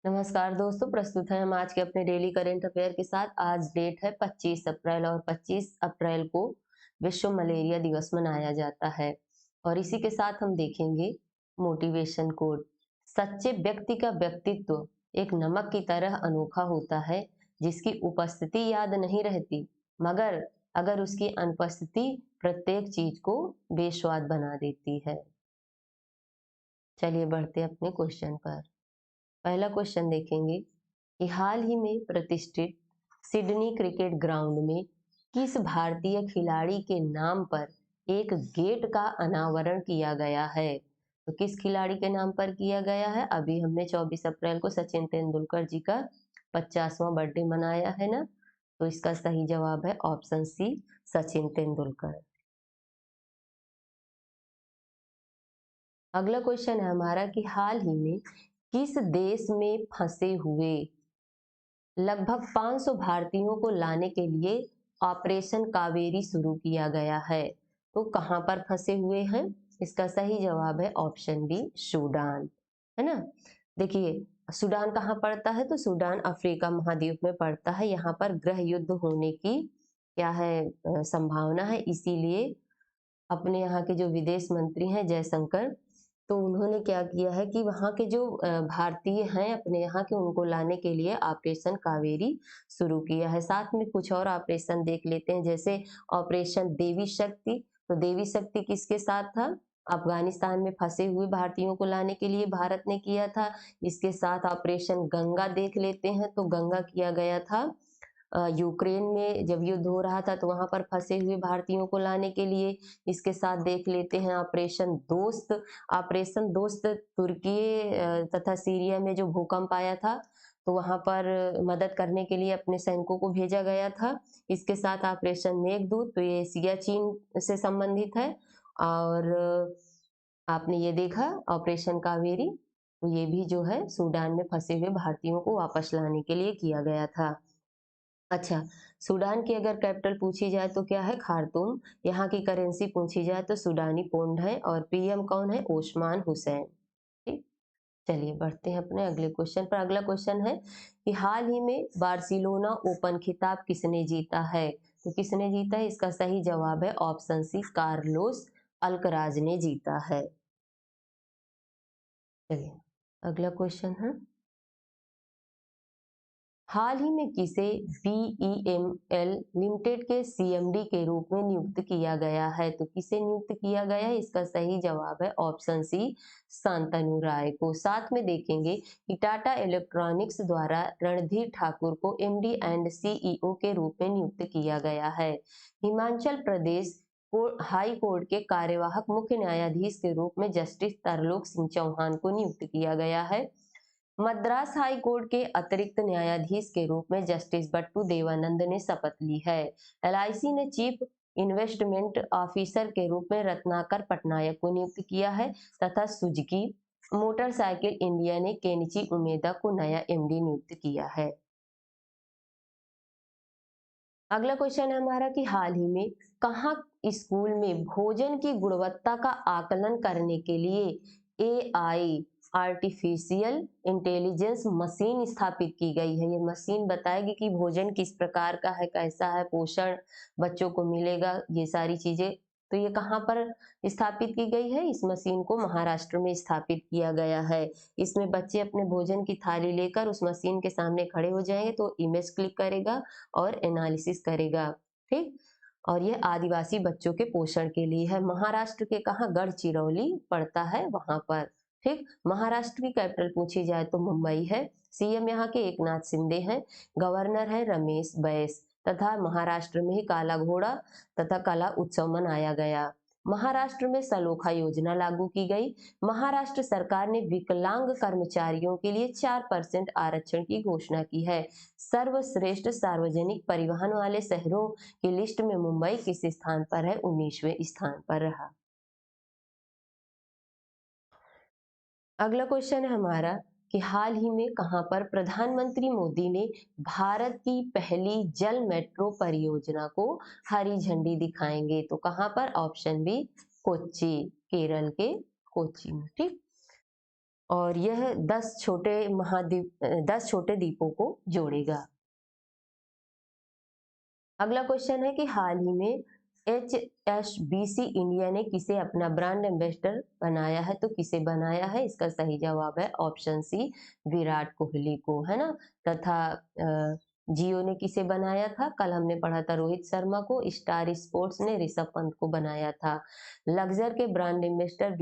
नमस्कार दोस्तों, प्रस्तुत है हम आज के अपने डेली करंट अफेयर के साथ। आज डेट है 25 अप्रैल और 25 अप्रैल को विश्व मलेरिया दिवस मनाया जाता है। और इसी के साथ हम देखेंगे मोटिवेशन कोट। सच्चे व्यक्ति का व्यक्तित्व एक नमक की तरह अनोखा होता है, जिसकी उपस्थिति याद नहीं रहती, मगर अगर उसकी अनुपस्थिति प्रत्येक चीज को बेस्वाद बना देती है। चलिए बढ़ते हैं अपने क्वेश्चन पर। पहला क्वेश्चन देखेंगे कि हाल ही में प्रतिष्ठित सिडनी क्रिकेट ग्राउंड में किस भारतीय खिलाड़ी के नाम पर एक गेट का अनावरण किया गया है। तो किस खिलाड़ी के नाम पर किया गया है? अभी हमने 24 अप्रैल को सचिन तेंदुलकर जी का 50वां बर्थडे मनाया है ना, तो इसका सही जवाब है ऑप्शन सी, सचिन तेंदुलकर। अगला क्वेश्चन है हमारा कि हाल ही में किस देश में फंसे हुए लगभग 500 भारतीयों को लाने के लिए ऑपरेशन कावेरी शुरू किया गया है। तो कहां पर फंसे हुए हैं? इसका सही जवाब है ऑप्शन बी, सूडान। है ना। देखिए, सूडान कहाँ पड़ता है? तो सूडान अफ्रीका महाद्वीप में पड़ता है। यहाँ पर गृह युद्ध होने की क्या है, संभावना है। इसीलिए अपने यहाँ के जो विदेश मंत्री हैं जयशंकर, तो उन्होंने क्या किया है कि वहाँ के जो भारतीय हैं अपने यहाँ के, उनको लाने के लिए ऑपरेशन कावेरी शुरू किया है। साथ में कुछ और ऑपरेशन देख लेते हैं, जैसे ऑपरेशन देवी शक्ति। तो देवी शक्ति किसके साथ था? अफगानिस्तान में फंसे हुए भारतीयों को लाने के लिए भारत ने किया था। इसके साथ ऑपरेशन गंगा देख लेते हैं। तो गंगा किया गया था यूक्रेन में जब युद्ध हो रहा था, तो वहां पर फंसे हुए भारतीयों को लाने के लिए। इसके साथ देख लेते हैं ऑपरेशन दोस्त। ऑपरेशन दोस्त तुर्की तथा सीरिया में जो भूकंप आया था, तो वहां पर मदद करने के लिए अपने सैनिकों को भेजा गया था। इसके साथ ऑपरेशन मेघदूत, तो ये सियाचिन से संबंधित है। और आपने ये देखा ऑपरेशन कावेरी, तो ये भी जो है सूडान में फंसे हुए भारतीयों को वापस लाने के लिए किया गया था। अच्छा, सूडान की अगर कैपिटल पूछी जाए तो क्या है? खार्तूम। यहाँ की करेंसी पूछी जाए तो सूडानी पोंड है। और पीएम कौन है? ओस्मान हुसैन। ठीक। चलिए बढ़ते हैं अपने अगले क्वेश्चन पर। अगला क्वेश्चन है कि हाल ही में बार्सिलोना ओपन खिताब किसने जीता है? तो किसने जीता है? इसका सही जवाब है ऑप्शन सी, कार्लोस अल्कराज ने जीता है। चलिए अगला क्वेश्चन है, हाल ही में किसे बीईएमएल लिमिटेड के सीएमडी के रूप में नियुक्त किया गया है? तो किसे नियुक्त किया गया है? इसका सही जवाब है ऑप्शन सी, शांतनु राय को। साथ में देखेंगे कि टाटा इलेक्ट्रॉनिक्स द्वारा रणधीर ठाकुर को एमडी एंड सीईओ के रूप में नियुक्त किया गया है। हिमाचल प्रदेश हाई कोर्ट के कार्यवाहक मुख्य न्यायाधीश के रूप में जस्टिस तरलोक सिंह चौहान को नियुक्त किया गया है। मद्रास हाई कोर्ट के अतिरिक्त न्यायाधीश के रूप में जस्टिस बट्टू देवानंद ने शपथ ली है। एलआईसी ने चीफ इन्वेस्टमेंट ऑफिसर के रूप में रत्नाकर पटनायक को नियुक्त किया है, तथा सुजुकी मोटरसाइकिल इंडिया ने केनिची उमेदा को नया एमडी नियुक्त किया है। अगला क्वेश्चन है हमारा कि हाल ही में कहाँ स्कूल में भोजन की गुणवत्ता का आकलन करने के लिए एआई, आर्टिफिशियल इंटेलिजेंस मशीन स्थापित की गई है। ये मशीन बताएगी कि भोजन किस प्रकार का है, कैसा है, पोषण बच्चों को मिलेगा, ये सारी चीजें। तो ये कहाँ पर स्थापित की गई है? इस मशीन को महाराष्ट्र में स्थापित किया गया है। इसमें बच्चे अपने भोजन की थाली लेकर उस मशीन के सामने खड़े हो जाएंगे, तो इमेज क्लिक करेगा और एनालिसिस करेगा। ठीक। और यह आदिवासी बच्चों के पोषण के लिए है। महाराष्ट्र के कहाँ? गढ़चिरौली पड़ता है वहां पर। ठीक। महाराष्ट्र की कैपिटल पूछी जाए तो मुंबई है। सीएम यहाँ के एकनाथ शिंदे हैं। गवर्नर है रमेश बैस। तथा महाराष्ट्र में ही काला घोड़ा तथा कला उत्सव मनाया गया। महाराष्ट्र में सलोखा योजना लागू की गई। महाराष्ट्र सरकार ने विकलांग कर्मचारियों के लिए 4% आरक्षण की घोषणा की है। सर्वश्रेष्ठ सार्वजनिक परिवहन वाले शहरों की लिस्ट में मुंबई किस स्थान पर है? 19वें स्थान पर रहा। अगला क्वेश्चन है हमारा कि हाल ही में कहां पर प्रधानमंत्री मोदी ने भारत की पहली जल मेट्रो परियोजना को हरी झंडी दिखाएंगे? तो कहां पर? ऑप्शन बी, कोच्चि, केरल के कोच्चि में। ठीक। और यह 10 छोटे द्वीपों को जोड़ेगा। अगला क्वेश्चन है कि हाल ही में HSBC इंडिया ने किसे अपना ब्रांड एम्बेसडर बनाया है, तो किसे बनाया है? इसका सही जवाब है ऑप्शन सी, विराट कोहली को, है ना। तथा जियो ने किसे बनाया था? कल हमने पढ़ा था रोहित शर्मा को। स्टार स्पोर्ट्स ने ऋषभ पंत को बनाया था। लक्जर के ब्रांड एम्बेसडर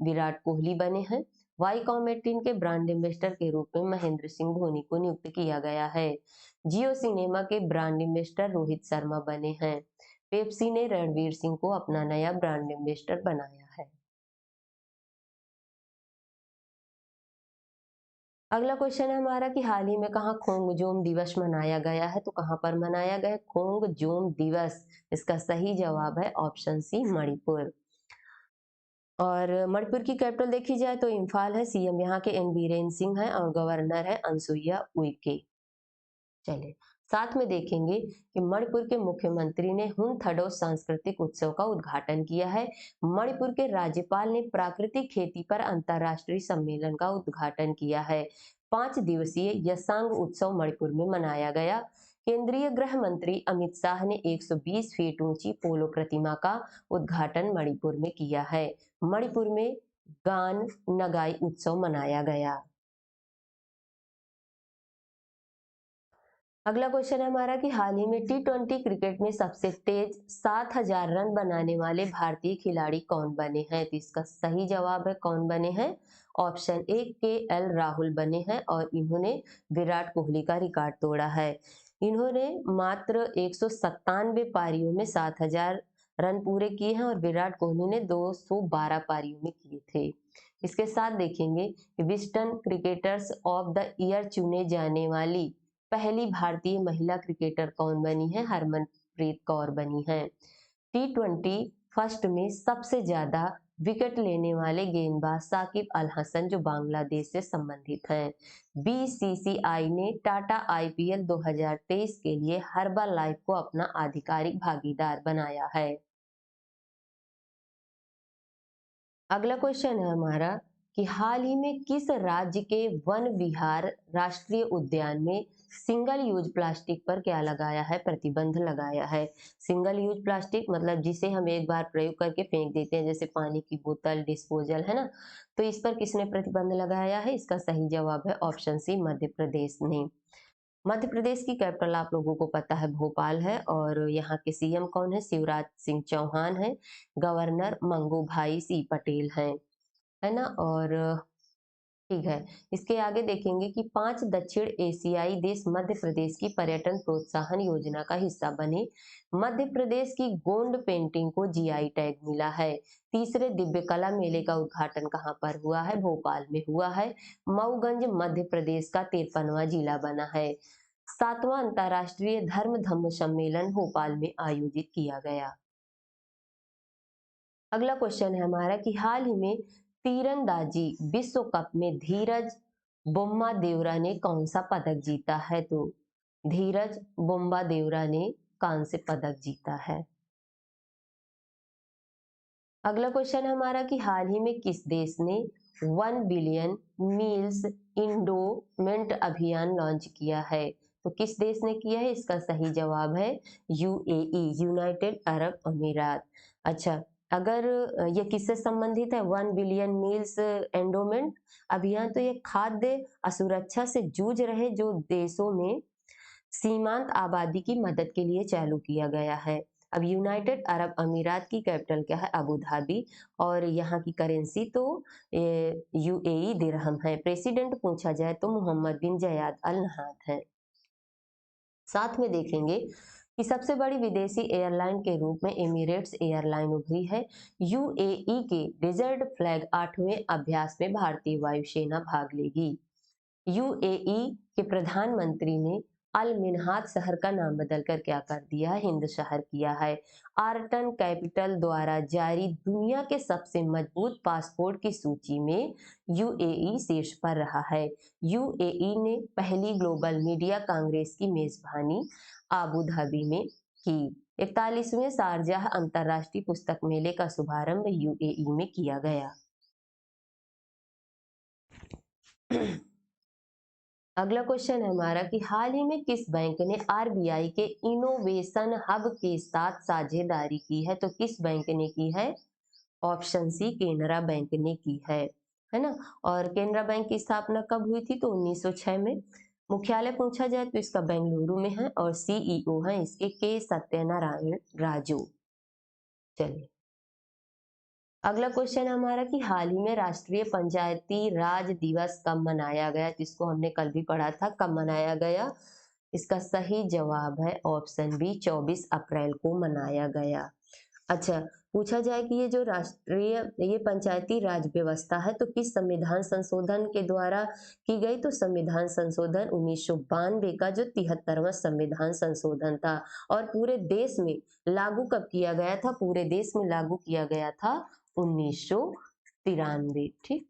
विराट कोहली बने हैं। वाईकॉम 18 के ब्रांड एम्बेसडर के रूप में महेंद्र सिंह धोनी को नियुक्त किया गया है। जियो सिनेमा के ब्रांड एम्बेसडर रोहित शर्मा बने हैं। पेप्सी ने रणवीर सिंह को अपना नया ब्रांड एम्बेसडर बनाया है। अगला क्वेश्चन है हमारा कि हाल ही में कहाँ खोंगजोम दिवस मनाया गया है, तो कहाँ पर मनाया गया? खोंगजोम दिवस, इसका सही जवाब है ऑप्शन सी, मणिपुर। और मणिपुर की कैपिटल देखी जाए तो इम्फाल है। सीएम यहाँ के एन बीरेन सिंह है और गवर्नर है अनसुईया उइके। चलिए साथ में देखेंगे कि मणिपुर के मुख्यमंत्री ने हुन थडो सांस्कृतिक उत्सव का उद्घाटन किया है। मणिपुर के राज्यपाल ने प्राकृतिक खेती पर अंतर्राष्ट्रीय सम्मेलन का उद्घाटन किया है। 5 दिवसीय यसांग उत्सव मणिपुर में मनाया गया। केंद्रीय गृह मंत्री अमित शाह ने 120 फीट ऊंची पोलो प्रतिमा का उद्घाटन मणिपुर में किया है। मणिपुर में गान नगाई उत्सव मनाया गया। अगला क्वेश्चन है हमारा कि हाल ही में T20 क्रिकेट में सबसे तेज 7,000 रन बनाने वाले भारतीय खिलाड़ी कौन बने हैं, तो इसका सही जवाब है कौन बने हैं? ऑप्शन ए, KL राहुल बने हैं और इन्होंने विराट कोहली का रिकॉर्ड तोड़ा है। इन्होंने मात्र 197 पारियों में 7,000 रन पूरे किए हैं और विराट कोहली ने 212 पारियों में किए थे। इसके साथ देखेंगे कि Winston cricketers of the year चुने जाने वाली पहली भारतीय महिला क्रिकेटर कौन बनी है? हरमनप्रीत कौर बनी है। T20 फर्स्ट में सबसे ज्यादा विकेट लेने वाले गेंदबाज साकिब अल हसन जो बांग्लादेश से संबंधित हैं। BCCI ने टाटा IPL 2023 के लिए हर्बल लाइफ को अपना आधिकारिक भागीदार बनाया है। अगला क्वेश्चन है हमारा कि हाल ही में किस राज्य के वन विहार राष्ट्रीय उद्यान में सिंगल यूज प्लास्टिक पर क्या लगाया है? प्रतिबंध लगाया है। सिंगल यूज प्लास्टिक मतलब जिसे हम एक बार प्रयोग करके फेंक देते हैं, जैसे पानी की बोतल, डिस्पोजल, है ना। तो इस पर किसने प्रतिबंध लगाया है? इसका सही जवाब है ऑप्शन सी, मध्य प्रदेश ने। मध्य प्रदेश की कैपिटल आप लोगों को पता है भोपाल है और यहाँ के सीएम कौन है? शिवराज सिंह चौहान है। गवर्नर मंगू भाई सी पटेल हैं, है ना। और ठीक है, इसके आगे देखेंगे कि 5 दक्षिण एशियाई देश मध्य प्रदेश की पर्यटन प्रोत्साहन योजना का हिस्सा बने। मध्य प्रदेश की गोंड पेंटिंग को GI टैग मिला है। तीसरे दिव्य कला मेले का उद्घाटन कहाँ पर हुआ है? भोपाल में हुआ है। मऊगंज मध्य प्रदेश का 53वां जिला बना है। 7वां अंतर्राष्ट्रीय धर्म धम्म सम्मेलन भोपाल में आयोजित किया गया। अगला क्वेश्चन है हमारा कि हाल ही में तीरंदाजी विश्व कप में धीरज बुम्मा देवरा ने कौन सा पदक जीता है? तो धीरज बुम्बा देवरा ने कांस्य पदक जीता है। अगला क्वेश्चन है हमारा कि हाल ही में किस देश ने 1 बिलियन मील्स इंडोमेंट अभियान लॉन्च किया है? तो किस देश ने किया है? इसका सही जवाब है UAE, यूनाइटेड अरब अमीरात। अच्छा, अगर ये किससे संबंधित है 1 बिलियन मील्स एंडोमेंट अभियान, तो ये खाद्य असुरक्षा से जूझ रहे जो देशों में सीमांत आबादी की मदद के लिए चालू किया गया है। अब यूनाइटेड अरब अमीरात की कैपिटल क्या है? Abu Dhabi. और यहाँ की करेंसी तो UAE दिरहम है। प्रेसिडेंट पूछा जाए तो मोहम्मद बिन जयाद अल नहान है। साथ में देखेंगे कि सबसे बड़ी विदेशी एयरलाइन के रूप में एमिरेट्स एयरलाइन उभरी है। UAE के डेजर्ट फ्लैग 8वें अभ्यास में भारतीय वायुसेना भाग लेगी। UAE के प्रधानमंत्री ने अल मिन्हाज शहर का नाम बदलकर क्या कर दिया है? हिंद शहर किया है। आर्टन कैपिटल द्वारा जारी दुनिया के सबसे मजबूत पासपोर्ट की सूची में UAE शीर्ष पर रहा है। UAE ने पहली ग्लोबल मीडिया कांग्रेस की मेजबानी आबू धाबी में की। 41वें शारजाह अंतर्राष्ट्रीय पुस्तक मेले का शुभारंभ UAE में किया गया। अगला क्वेश्चन है हमारा कि हाल ही में किस बैंक ने आरबीआई के इनोवेशन हब के साथ साझेदारी की है? तो किस बैंक ने की है? ऑप्शन सी केनरा बैंक ने की है ना। और केनरा बैंक की स्थापना कब हुई थी? तो 1906 में। मुख्यालय पूछा जाए तो इसका बेंगलुरु में है और सीईओ है इसके के सत्यनारायण राजू। चलिए, अगला क्वेश्चन है हमारा कि हाल ही में राष्ट्रीय पंचायती राज दिवस कब मनाया गया? जिसको हमने कल भी पढ़ा था, कब मनाया गया? इसका सही जवाब है ऑप्शन बी, 24 अप्रैल को मनाया गया। अच्छा, पूछा जाए कि ये जो राष्ट्रीय ये पंचायती राज व्यवस्था है तो किस संविधान संशोधन के द्वारा की गई? तो संविधान संशोधन 1992 का जो 73वां संविधान संशोधन था। और पूरे देश में लागू कब किया गया था? पूरे देश में लागू किया गया था 1993। ठीक,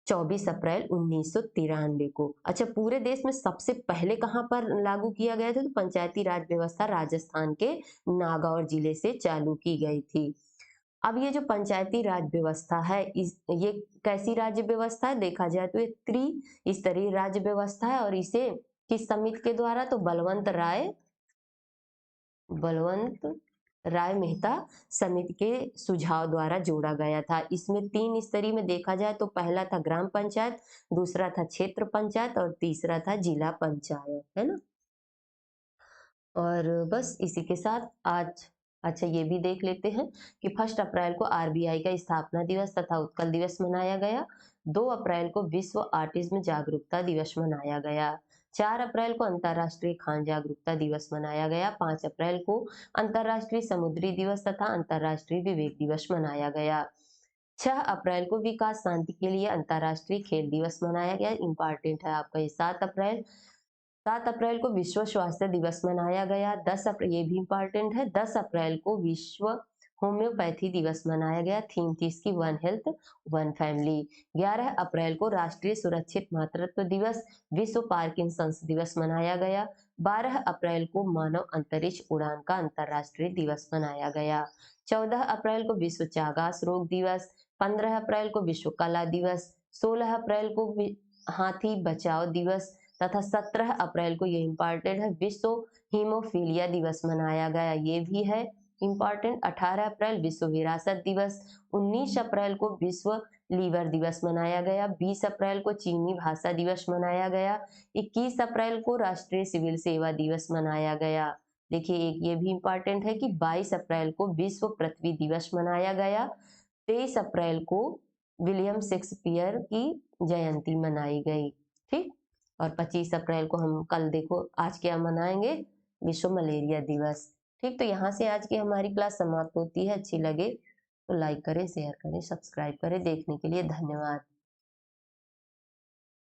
24 अप्रैल 1993 को। अच्छा, पूरे देश में सबसे पहले कहां पर लागू किया गया था? तो पंचायती राज व्यवस्था राजस्थान के नागौर जिले से चालू की गई थी। अब ये जो पंचायती राज व्यवस्था है, ये कैसी राज्य व्यवस्था है? देखा जाए तो ये त्रिस्तरीय राज्य व्यवस्था है। और इसे किस समिति के द्वारा? तो बलवंत राय मेहता समिति के सुझाव द्वारा जोड़ा गया था। इसमें 3 स्तरीय में देखा जाए तो पहला था ग्राम पंचायत, दूसरा था क्षेत्र पंचायत और तीसरा था जिला पंचायत, है ना। और बस इसी के साथ आज, अच्छा ये भी देख लेते हैं कि 1 अप्रैल को आरबीआई का स्थापना दिवस तथा उत्कल दिवस मनाया गया। 2 अप्रैल को विश्व ऑटिज्म जागरूकता दिवस मनाया गया। 4 अप्रैल को अंतर्राष्ट्रीय खान जागरूकता दिवस मनाया गया। 5 अप्रैल को अंतर्राष्ट्रीय समुद्री दिवस तथा अंतर्राष्ट्रीय विवेक दिवस मनाया गया। 6 अप्रैल को विकास शांति के लिए अंतर्राष्ट्रीय खेल दिवस मनाया गया। इंपॉर्टेंट है आपका ये 7 अप्रैल को विश्व स्वास्थ्य दिवस मनाया गया। 10 अप्रैल, ये भी इम्पोर्टेंट है, 10 अप्रैल को विश्व होम्योपैथी दिवस मनाया गया। थीम थी इसकी वन हेल्थ वन फैमिली। 11 अप्रैल को राष्ट्रीय सुरक्षित मातृत्व दिवस, विश्व पार्किंसंस दिवस मनाया गया। 12 अप्रैल को मानव अंतरिक्ष उड़ान का अंतर्राष्ट्रीय दिवस मनाया गया। 14 अप्रैल को विश्व चागास रोग दिवस। 15 अप्रैल को विश्व कला दिवस। 16 अप्रैल को हाथी बचाओ दिवस तथा 17 अप्रैल को, ये इम्पॉर्टेंट है, विश्व हीमोफीलिया दिवस मनाया गया, ये भी है इम्पॉर्टेंट। 18 अप्रैल विश्व विरासत दिवस। 19 अप्रैल को विश्व लीवर दिवस मनाया गया। 20 अप्रैल को चीनी भाषा दिवस मनाया गया। 21 अप्रैल को राष्ट्रीय सिविल सेवा दिवस मनाया गया। देखिए, एक ये भी इम्पॉर्टेंट है कि 22 अप्रैल को विश्व पृथ्वी दिवस मनाया गया। 23 अप्रैल को विलियम शेक्सपियर की जयंती मनाई गई। ठीक, और 25 अप्रैल को हम कल, देखो आज क्या मनाएंगे, विश्व मलेरिया दिवस। ठीक, तो यहाँ से आज की हमारी क्लास समाप्त होती है। अच्छी लगे तो लाइक करें, शेयर करें, सब्सक्राइब करें। देखने के लिए धन्यवाद।